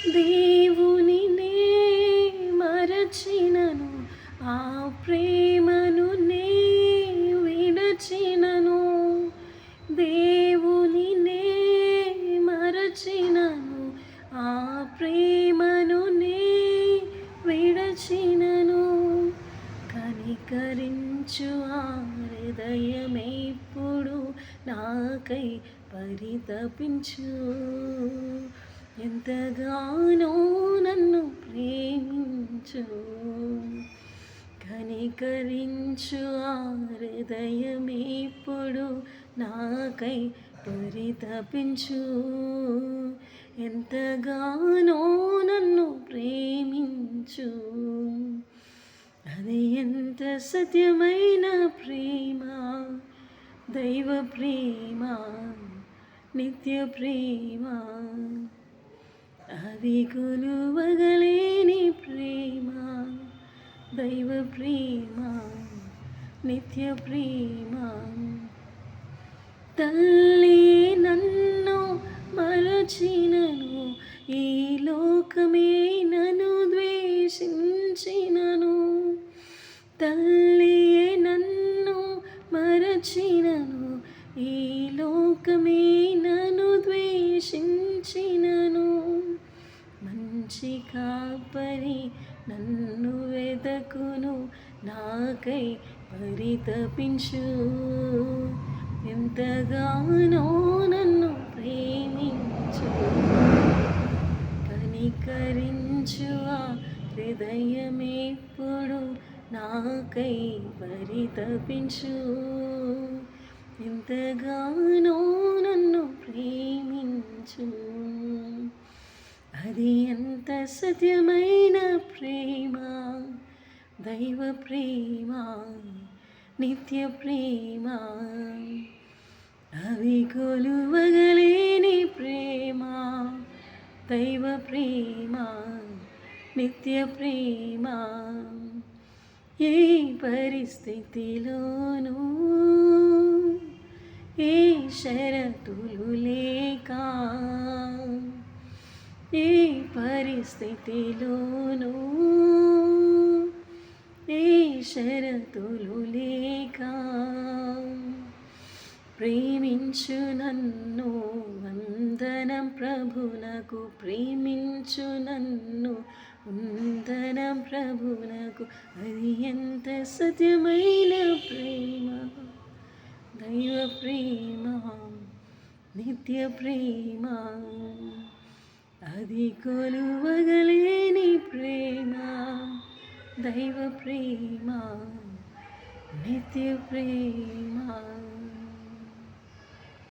దేవునినే మరచినను, ఆ ప్రేమను నే విడచినను. దేవునినే మరచినను, ఆ ప్రేమను నే విడచినను. కనికరించు ఆ హృదయమెప్పుడు నాకై పరితపించు. ఎంతగానో నన్ను ప్రేమించు. కనికరించు ఆ హృదయమెప్పుడు నాకై పరితపించు. ఎంతగానో నన్ను ప్రేమించు. అది ఎంత సత్యమైన ప్రేమ, దైవ ప్రేమ, నిత్య ప్రేమ. అది కొలువగలేని ప్రేమ, దైవ ప్రేమ, నిత్య ప్రేమ. తల్లి నన్ను మరచినను, ఈ లోకమే నన్ను ద్వేషించినను. తల్లియే నన్ను మరచినను, ఈ లోకమే నన్ను ద్వేషించినను. మంచి కాపరి నన్ను వెదకును, నాకై పరితపించు. ఎంతగానో నన్ను ప్రేమించు. కనికరించు ఆ హృదయమెప్పుడు నాకై పరితపించు. ఎంతగానో నన్ను ప్రేమించు. అది ఎంత సత్యమైన ప్రేమ, దైవ ప్రేమ, నిత్య ప్రేమ. అవి కొలువగలేని ప్రేమ, దైవ ప్రేమ, నిత్య ప్రేమ. ఏ పరిస్థితిలోనూ, ఏ షరతులు లేక, ఏ పరిస్థితిలోనూ, ఏ షరతులు లేక ప్రేమించు నన్ను. వందనం ప్రభునకు, ప్రేమించు నన్ను. వందనం ప్రభునకు. అది ఎంత సత్యమైన ప్రేమ, దైవ ప్రేమ, నిత్య ప్రేమ. అది కొలువగలేని ప్రేమ, దైవ ప్రేమ, నిత్య ప్రేమ.